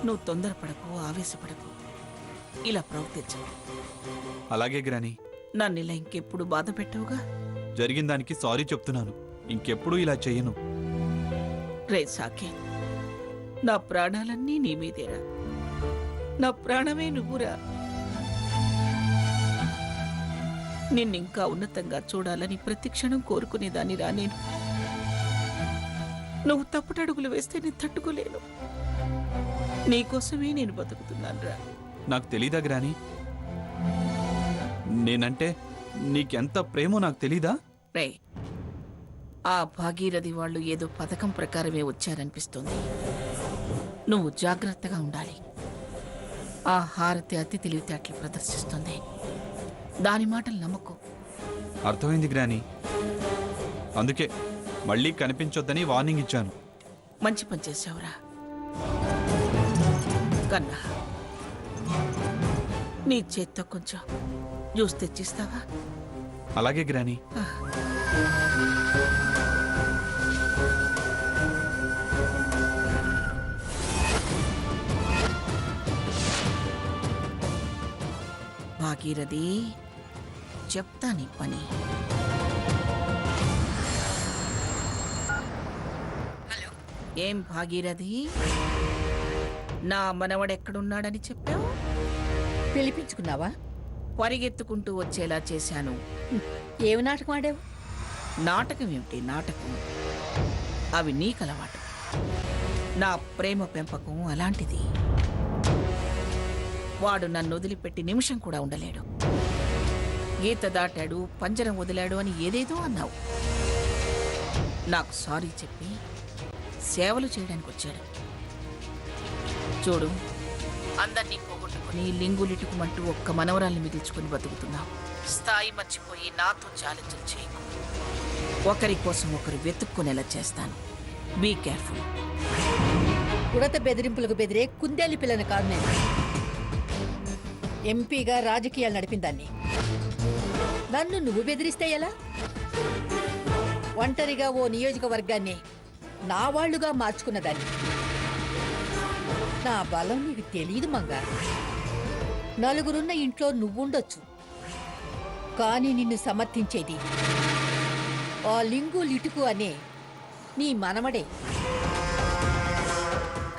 నువ్వు తొందరపడకు, ఆవేశపడకు, ఇలా ప్రవర్తించు. అలాగే గ్రాని. నన్ను ఇలా ఇంకెప్పుడు బాధ పెట్టవుగా. జరిగిన దానికి సారీ చెప్తున్నాను. ఇంకెప్పుడు ఇలా చెయ్యను. రే సాకేత్, నా ప్రాణాలన్నీ నీ మీదేరా. నా ప్రాణమే నువ్వురా. నిన్నింకా ఉన్నతంగా చూడాలని ప్రతి క్షణం కోరుకునేదాన్ని రా నేను. నువ్వు తప్పుటడుగులు వేస్తే నేను తట్టుకోలేను. నీకోసమే నేను బతుకుతున్నాను రా. నాకు తెలీదా గ్రాని? నేనంటే నీకెంత ప్రేమో నాకు తెలీదా? రే, ఆ భాగీరథి వాళ్ళు ఏదో పథకం ప్రకారమే వచ్చారనిపిస్తుంది. నువ్వు జాగ్రత్తగా ఉండాలి. ఆ హారతి అతి తెలివితేటలు ప్రదర్శిస్తుంది. దాని మాటలు నమ్మకు. అర్థమైంది గ్రాని. అందుకే మళ్ళీ కనిపించొద్దని వార్నింగ్ ఇచ్చాను. మంచి పని చేసావురా. కన్నా, నీ చేత్తో కొంచెం జ్యూస్ తెచ్చిస్తావా? అలాగే గ్రాని. భాగీరథి, చెప్తా నీ పని. హలో, ఏం భాగీరథి, నా మనవడెక్కడున్నాడని చెప్పావు? పిలిపించుకున్నావా? పరిగెత్తుకుంటూ వచ్చేలా చేశాను. ఏమి నాటకం ఆడావు? నాటకం ఏమిటి నాటకం? అవి నీకలవాటు. నా ప్రేమ పెంపకం అలాంటిది. వాడు నన్ను వదిలిపెట్టి నిమిషం కూడా ఉండలేడు. గీత దాటాడు, పంజరం వదిలాడు అని ఏదేదో అన్నావు. నాకు సారీ చెప్పి సేవలు చేయడానికి వచ్చాడు. చూడు, అందరినీ పోగొట్టుకుని లింగులిటుకుమంటూ ఒక్క మనవరాల్ని మిగిల్చుకుని బతుకుతున్నావు. స్థాయి మర్చిపోయి నాతో ఛాలెంజ్లు చేయకు. ఒకరి కోసం ఒకరు వెతుక్కునేలా చేస్తాను. Be careful. ఉడత బెదిరింపులకు బెదిరే కుందేలి పిల్లని కాదు నేను. ఎంపీగా రాజకీయాలు నడిపిందాన్ని. నన్ను నువ్వు బెదిరిస్తే ఎలా? ఒంటరిగా ఓ నియోజకవర్గాన్ని నా వాళ్లుగా మార్చుకున్నదాన్ని. నా బలం నీకు తెలియదు మంగా. నలుగురున్న ఇంట్లో నువ్వుండొచ్చు, కానీ నిన్ను సమర్థించేది ఆ లింగు లిటుకు అనే నీ మనవడే.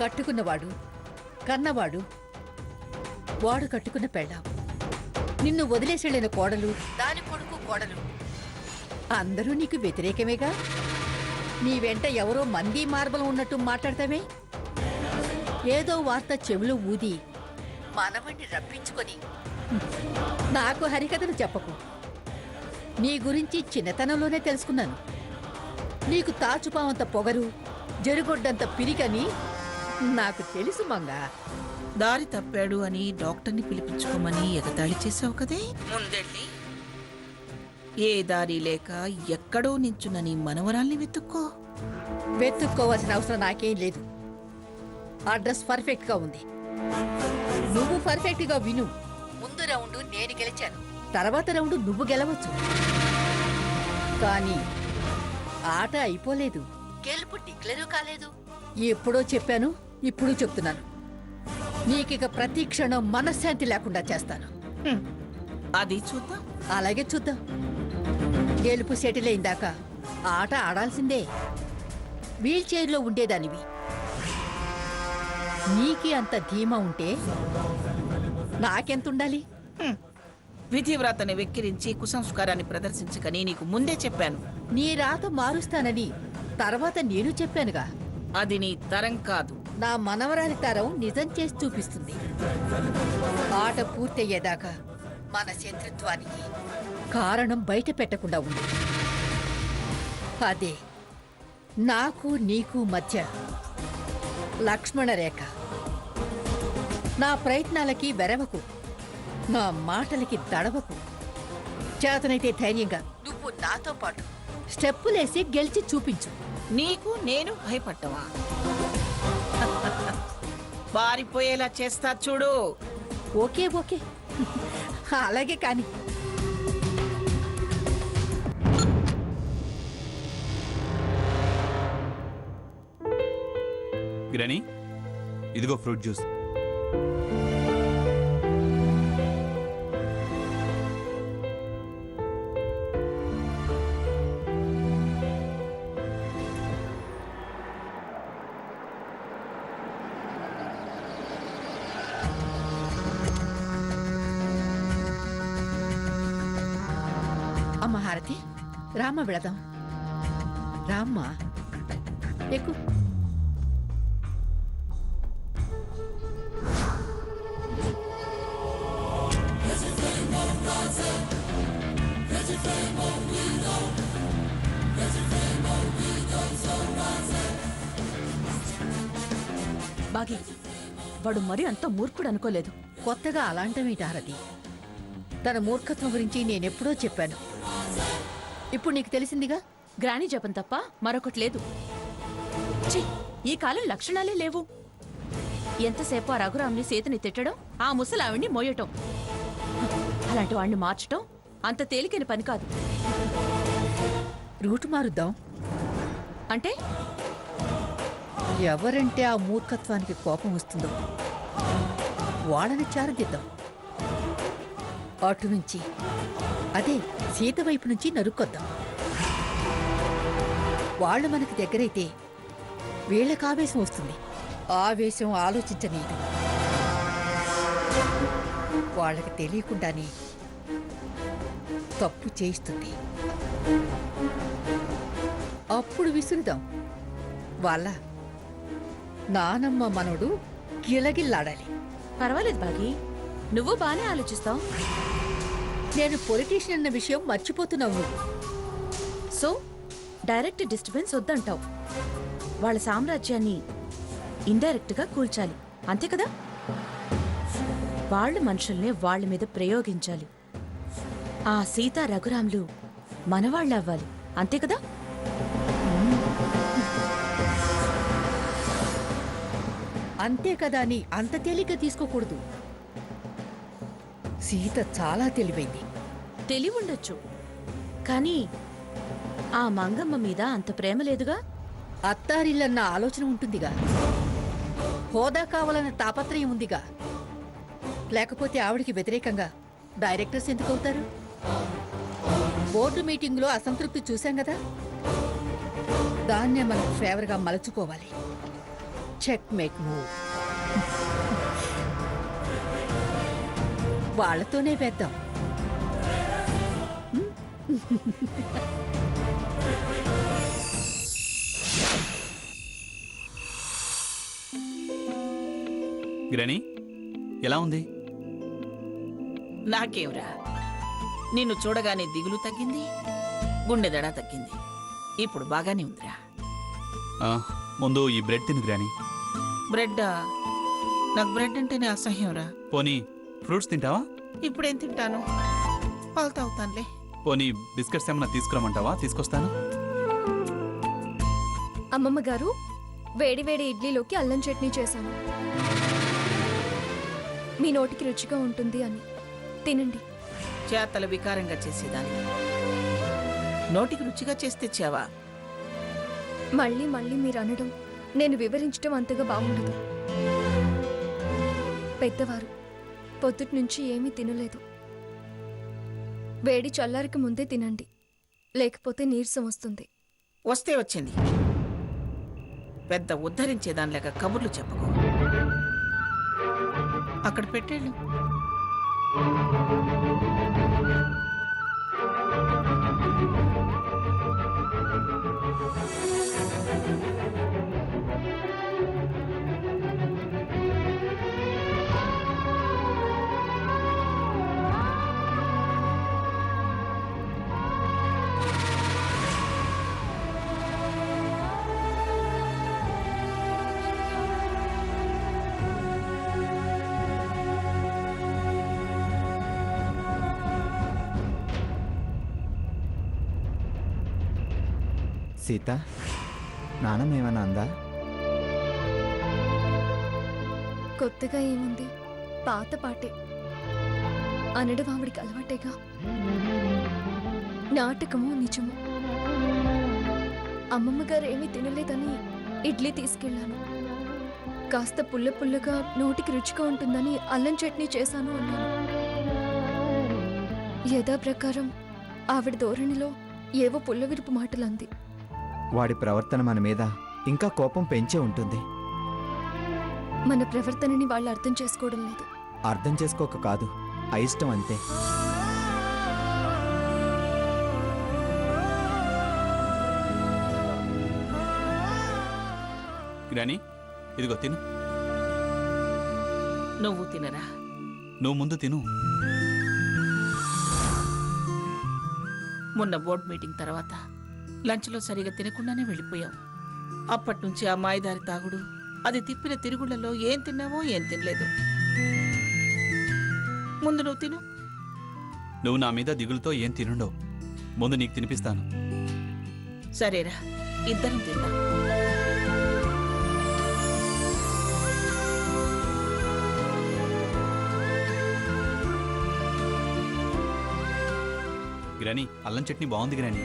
కట్టుకున్నవాడు, కన్నవాడు, వాడు కట్టుకున్న పెళ్ళాం, నిన్ను వదిలేసెళ్ళిన కోడలు, దాని కొడుకు కోడలు అందరూ నీకు వ్యతిరేకమేగా. నీ వెంట ఎవరో మంది మార్బలం ఉన్నట్టు మాట్లాడతావే. ఏదో వార్త చెవిలో ఊది మనవణ్ణి రప్పించుకొని నాకు హరికథలు చెప్పకు. నీ గురించి చిన్నతనంలోనే తెలుసుకున్నాను. నీకు తాచుపావంత పొగరు, జరుగొడ్డంత పిరికని నాకు తెలుసు మంగా. దారి తప్పాడు అని డాక్టర్ని పిలిపించుకోమని ఎగతాళి చేసావు కదే. ముందెళ్ళి ఏ దారి లేక ఎక్కడో నించున్న నీ మనవరాల్ని వెతుక్కో. వెతుక్కోవాల్సిన అవసరం నాకేం లేదు. అడ్రస్ పర్ఫెక్ట్ గా ఉంది. నువ్వు పర్ఫెక్ట్ గా విను. ముందు రౌండ్ నేను గెలిచాను, తర్వాత రౌండ్ నువ్వు గెలవచ్చు. కానీ ఆట అయిపోలేదు, గెలుపు డిక్లేరు కాలేదు. ఎప్పుడో చెప్పాను, ఇప్పుడు చెప్తున్నాను. నీకిక ప్రతి క్షణం మనశ్శాంతి లేకుండా చేస్తాను. అది చూద్దాం. అలాగే చూద్దాం. గెలుపు సెటిల్ అయిందాక ఆట ఆడాల్సిందే. వీల్ చైర్లో ఉండేదానివి. నీకి అంత ధీమా ఉంటే నాకెంతుండాలి? విధివ్రతని వెక్కిరించి కుసంస్కారాన్ని ప్రదర్శించకని నీకు ముందే చెప్పాను. నీ రాత మారుస్తానని తర్వాత నేను చెప్పానుగా. అది నీ తరం కాదు, నా మనవరాలి తరం నిజం చేసి చూపిస్తుంది. ఆట పూర్తయ్యేదాకా మన శత్రుత్వానికి కారణం బయట పెట్టకుండా ఉంది. అదే నాకు నీకు మధ్య లక్ష్మణ రేఖ. నా ప్రయత్నాలకి వెరవకు, నా మాటలకి దడవకు. చేతనైతే ధైర్యంగా నువ్వు నాతో పాటు స్టెప్పులేసి గెలిచి చూపించు. నీకు నేను భయపడ్డవా? పారిపోయేలా చేస్తా చూడు. ఓకే ఓకే, అలాగే కాని. గ్రాని, ఇదిగో ఫ్రూట్ జ్యూస్. అమ్మ హారతి, రామ్మ వెళదాం. రామ్మ ఎక్కు. బాగి, వాడు మరి అంత మూర్ఖుడు అనుకోలేదు. కొత్తగా అలాంటివేంటి హారతి? తన మూర్ఖత్వం గురించి నేనెప్పుడో చెప్పాను. ఇప్పుడు నీకు తెలిసిందిగా. గ్రాని జపం తప్ప మరొకటి లేదు. ఛీ, ఈ కాలం లక్షణాలే లేవు. ఎంతసేపు ఆ రఘురామ్ని సీతని తిట్టడం, ఆ ముసలావిడ్ని మోయటం. అలాంటి వాణ్ణి మార్చటం అంత తేలికైన పని కాదు. రూటు మారుద్దాం. అంటే ఎవరంటే ఆ మూర్ఖత్వానికి కోపం వస్తుందో వాళ్ళని చారదిద్దాం. అటు నుంచి, అదే సీత వైపు నుంచి నరుక్కొద్దాం. వాళ్ళు మనకి దగ్గరైతే వీళ్ళకి ఆవేశం వస్తుంది. ఆవేశం ఆలోచించనీయదు. వాళ్ళకి తెలియకుండానే తప్పు చేయిస్తుంది. అప్పుడు విసురుదాం. వాళ్ళ నానమ్మ మనవడు గిలగిల్లాడాలి. పర్వాలేదు బాగి, నువ్వు బానే ఆలోచిస్తావు. నేను పొలిటీషియన్ అన్న విషయం మర్చిపోతున్నావు. సో డైరెక్ట్ డిస్టర్బెన్స్ వద్దంటావు. వాళ్ళ సామ్రాజ్యాన్ని ఇండైరెక్ట్ గా కూల్చాలి, అంతే కదా? వాళ్ళ మనుషుల్నే వాళ్ళ మీద ప్రయోగించాలి. ఆ సీతా రఘురాములు మనవాళ్ళు అవ్వాలి, అంతే కదా? అంతే కదా అని అంత తేలిక తీసుకోకూడదు. సీత చాలా తెలివైంది. తెలివుండొచ్చు, కానీ ఆ మంగమ్మ మీద అంత ప్రేమ లేదుగా. అత్తారిల్లన్న ఆలోచన ఉంటుందిగా. హోదా కావాలన్న తాపత్రయం ఉందిగా. లేకపోతే ఆవిడికి వ్యతిరేకంగా డైరెక్టర్స్ ఎందుకు అవుతారు? బోర్డు మీటింగ్లో అసంతృప్తి చూశాం కదా, దాన్నే మనకు ఫేవర్గా మలుచుకోవాలి. Check make move. వాళ్ళతోనే వేద్దాం. గ్రాని, ఎలా ఉంది? నాకేంరా, నిన్ను చూడగానే దిగులు తగ్గింది, గుండె దడ తగ్గింది. ఇప్పుడు బాగానే ఉందిరా. ఆ, ముందు ఈ బ్రెడ్ తిను గ్రాని. బ్రెడ్? నాకు బ్రెడ్ అంటేనే అసహ్యంరా. పోనీ ఫ్రూట్స్ తింటావా? ఇప్పుడేం తింటాను, పాలు తాగుతానులే. పోనీ బిస్కెట్స్ ఏమన్నా తీసుకురమ్మంటావా? తీసుకొస్తాను. అమ్మమ్మ గారు, వేడి వేడి ఇడ్లీలోకి అల్లం చట్నీ చేశాను. మీ నోటికి రుచిగా ఉంటుంది అని తినండి. చేతల వికారంగా చేసేదాన్ని నోటికి రుచిగా చేసి తెచ్చావా? మళ్ళీ మళ్ళీ మీరు అనడం, నేను వివరించడం అంతగా బాగుండదు. పెద్దవారు పొద్దుటి నుంచి ఏమీ తినలేదు. వేడి చల్లారికి ముందే తినండి, లేకపోతే నీరసం వస్తుంది. వస్తే వచ్చింది, పెద్ద ఉద్ధరించేదానిలాగా కబుర్లు చెప్పకు. అక్కడ పెట్టేళ్ళు. సీత, నాన్నమ్మ ఏమన్నా అందా? కొత్తగా ఏముంది, పాత పాటే అనడం ఆవిడికి అలవాటేగా. నాటకము నిజము. అమ్మమ్మ గారు ఏమీ తినలేదని ఇడ్లీ తీసుకెళ్ళాను. కాస్త పుల్ల పుల్లగా నోటికి రుచిగా ఉంటుందని అల్లం చట్నీ చేశాను అన్నాను. యథా ప్రకారం ఆవిడ ధోరణిలో ఏవో పుల్లవిరుపు మాటలు అంది. వాడి ప్రవర్తన మన మీద ఇంకా కోపం పెంచే ఉంటుంది. మన ప్రవర్తనని వాళ్ళు అర్థం చేసుకోవడం లేదు. అర్థం చేసుకోక కాదు, అయిష్టం అంతే. గ్రాని, ఇదిగో తిను. నువ్వు తినరా? నువ్వు ముందు తిను. మొన్న బోర్డ్ మీటింగ్ తర్వాత లంచ్లో సరిగా తినకుండానే వెళ్ళిపోయావు. అప్పటి నుంచి ఆ మాయదారి తాగుడు, అది తిప్పిన తిరుగుళ్లలో ఏం తిన్నావో ఏం తినలేదు. ముందు నువ్వు తిను. నువ్వు నా మీద దిగులుతో ఏం తినుండవు. ముందు నీకు తినిపిస్తాను. సరేరా, ఇద్దరం తిందాం. గ్రాని, అల్లం చట్నీ బాగుంది గ్రాని.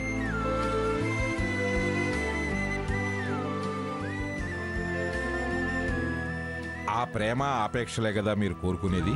ఆ ప్రేమ ఆపేక్షలే కదా మీరు కోరుకునేది.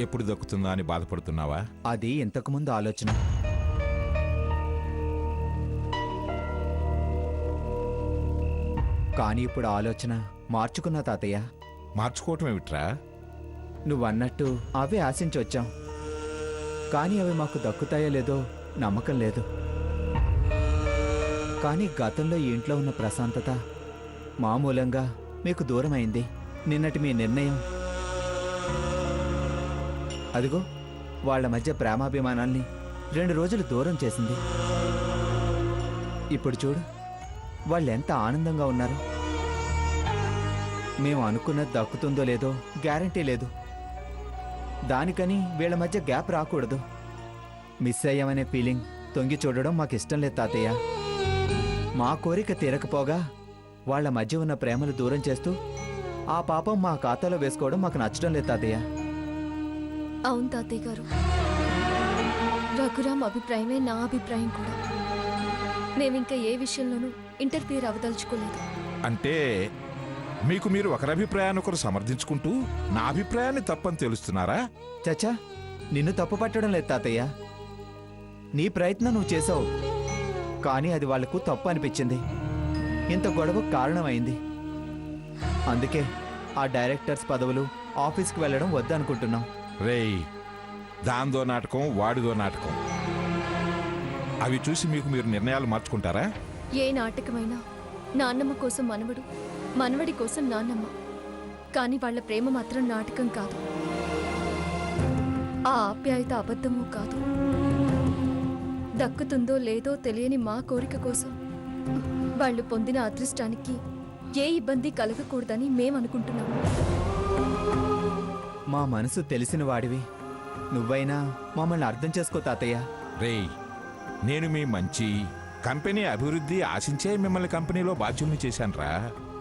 ఎప్పుడు దక్కుతుందా అని బాధపడుతున్నావా? అది ఇంతకుముందు ఆలోచన. కానీ ఇప్పుడు ఆలోచన మార్చుకున్నా తాతయ్య. మార్చుకోవటం ఏమిట్రా? నువ్వన్నట్టు అవే ఆశించి వచ్చాం. కానీ అవి మాకు దక్కుతాయో లేదో నమ్మకం లేదు. కానీ గతంలో ఈ ఇంట్లో ఉన్న ప్రశాంతత మామూలంగా మీకు దూరమైంది. నిన్నటి మీ నిర్ణయం అదిగో వాళ్ళ మధ్య ప్రేమాభిమానాల్ని 2 రోజులు దూరం చేసింది. ఇప్పుడు చూడు, వాళ్ళెంత ఆనందంగా ఉన్నారు. మేము అనుకున్నది దక్కుతుందో లేదో గ్యారంటీ లేదు. దానికని వీళ్ళ మధ్య గ్యాప్ రాకూడదు. మిస్ అయ్యామనే ఫీలింగ్ తొంగి చూడడం మాకు ఇష్టం లేదు తాతయ్య. మా కోరిక తీరకపోగా వాళ్ళ మధ్య ఉన్న ప్రేమలు దూరం చేస్తూ ఆ పాపం మా ఖాతాలో వేసుకోవడం మాకు నచ్చడం లేదు తాతయ్య. అవును తాతయ్య గారు, రఘురామ్ అభిప్రాయమే నా అభిప్రాయం కూడా. మేమింకా ఏ విషయంలోనూ ఇంటర్ఫియర్ అవదలుచుకోలేదు. అంటే మీకు మీరు ఒకరి అభిప్రాయాన్ని ఒకరు సమర్థించుకుంటూ నా అభిప్రాయాన్ని తప్పని తెలుస్తున్నారా? చచ్చా, నిన్ను తప్పు పట్టడం లేదు తాతయ్య. నీ ప్రయత్నం నువ్వు చేసావు, కానీ అది వాళ్లకు తప్పు అనిపించింది. ఇంత గొడవకు కారణమైంది. అందుకే ఆ డైరెక్టర్స్ పదవులు, ఆఫీస్కి వెళ్ళడం వద్దనుకుంటున్నాం. రేయ్, దాందో నాటకం వాడిదో నాటకం. అవి చూసి మీకు మీరు నిర్ణయాలు మార్చుకుంటారా? ఏ నాటకమైనా నాన్నమ్మ కోసం మనవడు, మనవడి కోసం నాన్నమ్మ. కానీ వాళ్ళ ప్రేమ మాత్రం నాటకం కాదు. ఆ ఆప్యాయత అబద్ధమూ కాదు. దక్కుతుందో లేదో తెలియని మా కోరిక కోసం వాళ్ళు పొందిన అదృష్టానికి ఏ ఇబ్బంది కలగకూడదని మేమనుకుంటున్నాం. మా మనసు తెలిసిన వాడివి, నువ్వైనా మమ్మల్ని అర్థం చేసుకో తాతయ్య. రేయ్, నేను మీ మంచి కంపెనీ అభివృద్ధి ఆశించే మిమ్మల్ని కంపెనీలో బాధ్యుల్ని చేశానురా.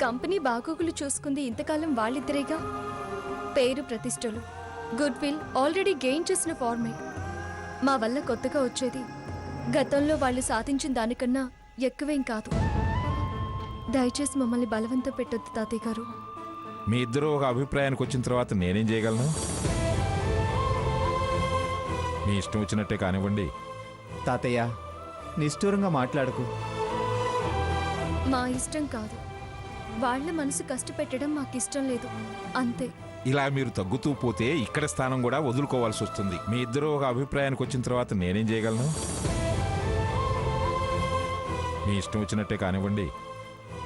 కంపెనీ బాగోగులు చూసుకుంది ఇంతకాలం వాళ్ళిద్దరేగా. పేరు ప్రతిష్టలు, గుడ్ విల్ ఆల్రెడీ గెయిన్ చేసిన ఫార్మేట్. మా వల్ల కొత్తగా వచ్చేది గతంలో వాళ్ళు సాధించిన దానికన్నా ఎక్కువేం కాదు. దయచేసి మమ్మల్ని బలవంతం పెట్టొద్దు తాతయ్య గారు. మీ ఇద్దరు ఒక అభిప్రాయానికి వచ్చిన తర్వాత నేనేం చేయగలను? మీ ఇష్టం వచ్చినట్టే కానివ్వండి. తాతయ్య, నిష్ఠూరంగా మాట్లాడకు. మా ఇష్టం కాదు, వాళ్ళ మనసు కష్టపెట్టడం మాకిష్టం లేదు, అంతే. ఇలా మీరు తగ్గుతూ పోతే ఇక్కడ స్థానం కూడా వదులుకోవాల్సి వస్తుంది. మీ ఇద్దరు ఒక అభిప్రాయానికి వచ్చిన తర్వాత నేనేం చేయగలను? మీ ఇష్టం వచ్చినట్టే కానివ్వండి.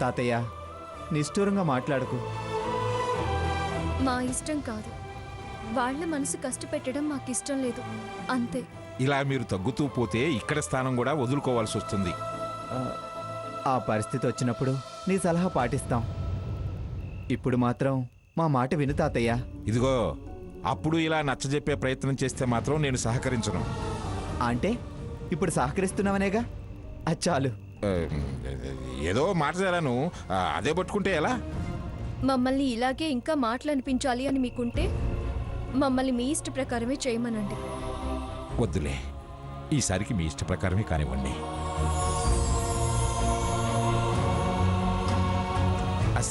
తాతయ్య, నిష్ఠూరంగా మాట్లాడకు. మా ఇష్టం కాదు, వాళ్ళ మనసు కష్టపెట్టడం మాకు ఇష్టం లేదు అంతే. ఇలా మీరు తగ్గుతూ పోతే ఇక్కడ స్థానం కూడా వదులుకోవాల్సి వస్తుంది. ఆ, ఆ పరిస్థితి వచ్చినప్పుడు నీ సలహా పాటిస్తాం. ఇప్పుడు మాత్రం మా మాట విను తాతయ్య. ఇదిగో, అప్పుడు ఇలా నచ్చజెప్పే ప్రయత్నం చేస్తే మాత్రం నేను సహకరించను. అంటే ఇప్పుడు సహకరిస్తున్నావనేగా, అది చాలు. ఆ, ఏదో మాట జరాను, అదే పట్టుకుంటే ఎలా? మమ్మల్ని ఇలాగే ఇంకా మాటలు అనిపించాలి అని మీకుంటే మమ్మల్ని మీ ఇష్ట ప్రకారమే చేయమనండి. వద్దులే, ఈసారికి మీ ఇష్ట ప్రకారమే కానివ్వండి.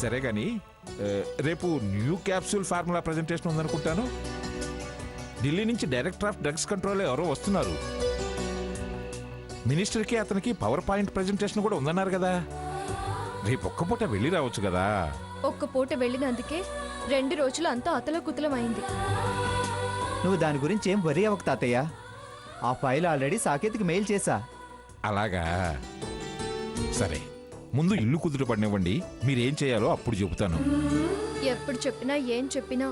సరే గాని రేపు న్యూ క్యాప్సూల్ ఫార్ములా ప్రజెంటేషన్ ఉందనుకుంటాను. ఢిల్లీ నుంచి డైరెక్టర్ ఆఫ్ డ్రగ్స్ కంట్రోల్ ఎవరో వస్తున్నారు. మినిస్టర్కి అతనికి పవర్ పాయింట్ ప్రజెంటేషన్ కూడా ఉందన్నారు కదా. రేపు ఒక్క పూట వెళ్ళి రావచ్చు కదా. ఒక్క పూట వెళ్ళినందుకే 2 రోజులు అంతా అతలకుతలం అయింది. నువ్వు దాని గురించి ఏం వరి అవ్వకు తాతయ్య. ఆ ఫైల్ ఆల్రెడీ సాకేత్కి మెయిల్ చేశా. అలాగా, సరే ముందు ఇల్లు కుదుట పడినివ్వండి. మీరేం చేయాలో అప్పుడు చెబుతాను. ఎప్పుడు చెప్పినా ఏం చెప్పినా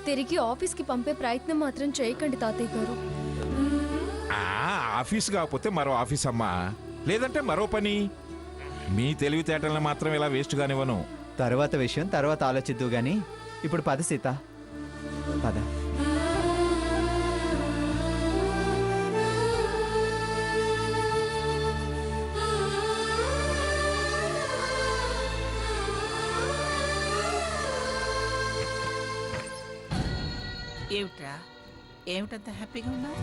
తిరిగి ఆఫీస్కి పంపే ప్రయత్నం మాత్రం చేయకండి తాతయ్య గారు. ఆఫీస్ కాకపోతే మరో ఆఫీస్ అమ్మా, లేదంటే మరో పని. మీ తెలివితేటలను మాత్రం ఇలా వేస్ట్ గానివ్వను. తర్వాత విషయం తర్వాత ఆలోచిద్దు గాని ఇప్పుడు పద సీత, పద. ఏమిట్రా, ఏమిటంత హ్యాపీగా ఉన్నావు?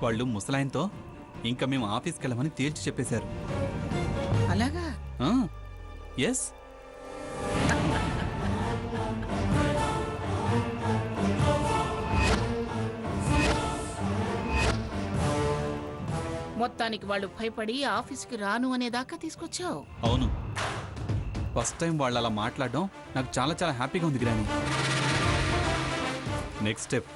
వాళ్ళు ముసలాయనతో ఇంకా మేము ఆఫీస్కి వెళ్ళమని తేల్చి చెప్పేశారు. అలాగా? ఎస్. మొత్తానికి వాళ్ళు భయపడి ఆఫీస్కి రాను అనేదాకా తీసుకొచ్చావు. అవును, ఫస్ట్ టైం వాళ్ళు అలా మాట్లాడడం నాకు చాలా చాలా హ్యాపీగా ఉంది గ్రాని. నెక్స్ట్ స్టెప్,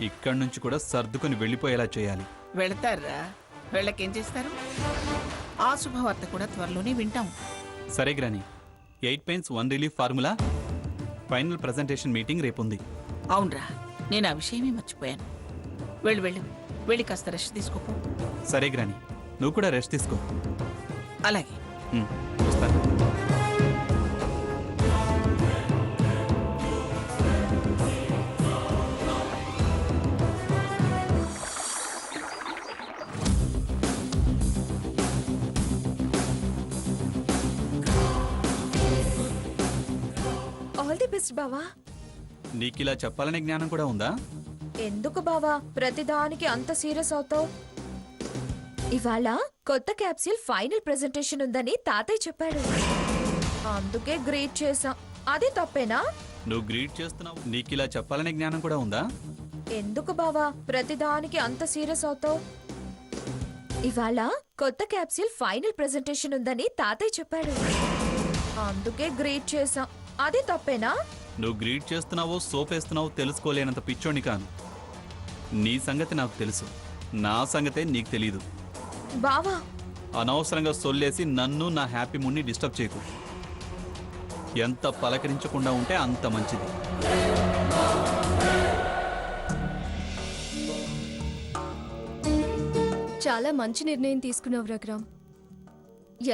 ఇక్కడి నుంచి కూడా సర్దుకొని వెళ్ళిపోయేలా చేయాలి. వెళతారా? వెళ్ళకేం చేస్తారు? ఆ శుభవార్త కూడా త్వరలోనే వింటాం. సరే గ్రాని, 8 pains 1 relief formula final presentation meeting రేపు ఉంది. అవునరా, నేను ఆ విషయమే మర్చిపోయాను. వెళ్ళు వెళ్ళు, వెళ్ళి కాస్త రెస్ట్ తీసుకోపో. సరే గ్రాని, నువ్వు కూడా రెస్ట్ తీసుకో. అలాగే. వస్తాను. ఆల్ ది బెస్ట్ బావా. నీకు ఇలా చెప్పాలనే జ్ఞానం కూడా ఉందా? ఎందుకు బావా ప్రతిదానికి అంత సీరియస్ అవుతావు? ఇవాళ కొత్త క్యాప్సూల్ ఫైనల్ ప్రెజెంటేషన్ ఉందని తాతయ్య చెప్పాడు, అందుకే గ్రీట్ చేసాం. అది తప్పేనా? నువ్వు గ్రీట్ చేస్తున్నావు, నీకు ఇలా చెప్పాలనే జ్ఞానం కూడా ఉందా? ఎందుకు బావా ప్రతిదానికి అంత సీరియస్ అవుతావు? ఇవాళ కొత్త క్యాప్సూల్ ఫైనల్ ప్రెజెంటేషన్ ఉందని తాతయ్య చెప్పాడు, అందుకే గ్రీట్ చేసాం. అది తప్పేనా? నువ్వు గ్రీట్ చేస్తున్నావో సోపేస్తున్నావో తెలుసుకోలేనంత పిచ్చోని కాను. నీ సంగతి నాకు తెలుసు, నా సంగతే నీకు తెలీదు. బావా అనవసరంగా సొల్లేసి నన్ను నా హ్యాపీ మూడ్ని డిస్టర్బ్ చేయకు. ఎంత పలకరించకుండా ఉంటే అంత మంచిది. చాలా మంచి నిర్ణయం తీసుకున్నావు రఘురామ్.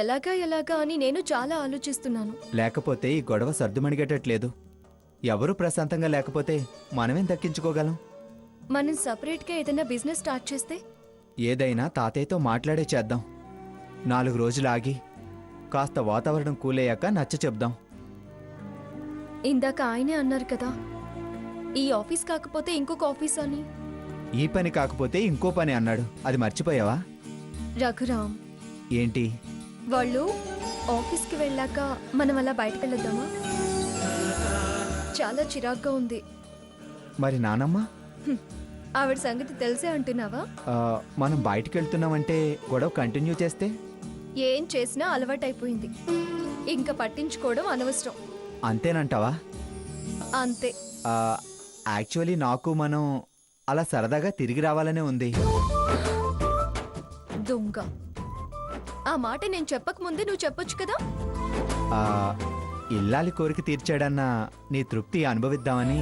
ఎలాగా అని నేను చాలా ఆలోచిస్తున్నాను. లేకపోతే ఈ గొడవ సర్దుమణిగేటట్లేదు. ఎవరు ప్రశాంతంగా లేకపోతే మనమేం దక్కించుకోగలం? మనం సపరేట్గా ఏదైనా బిజినెస్ స్టార్ట్ చేస్తే? ఏదైనా తాతయ్యతో మాట్లాడే చేద్దాం. 4 రోజులు ఆగి కాస్త వాతావరణం కూలయ్యాక నచ్చ చెప్దాం. ఇందాక ఆయనే అన్నారు కదా, ఈ ఆఫీస్ కాకపోతే ఇంకొక ఆఫీస్ అని. ఈ పని కాకపోతే ఇంకో పని అన్నాడు, అది మర్చిపోయావా? రఘురామ్, ఏంటి? వాళ్ళు ఆఫీస్కి వెళ్ళాక మనం అలా బయటకు వెళ్ళొద్దామా? చాలా చిరాగ్గా ఉంది. మరి నానమ్మ? ఆవిడ సంగతి తెలిసే అంటున్నావా? మనం బయటికి వెళ్తున్నామంటే గొడవ కంటిన్యూ చేస్తే? ఏం చేసినా అలవాటైపోయింది, ఇంకా పట్టించుకోవడం అనవసరం. అంతేనంటావా? అంతే. యాక్చువల్లీ నాకు మనం అలా సరదాగా తిరిగి రావాలనే ఉంది. దొంగ, ఆ మాట నేను చెప్పక ముందే నువ్వు చెప్పొచ్చు కదా. ఇల్లాలి కోరిక తీర్చాడన్న నీ తృప్తి అనుభవిద్దామని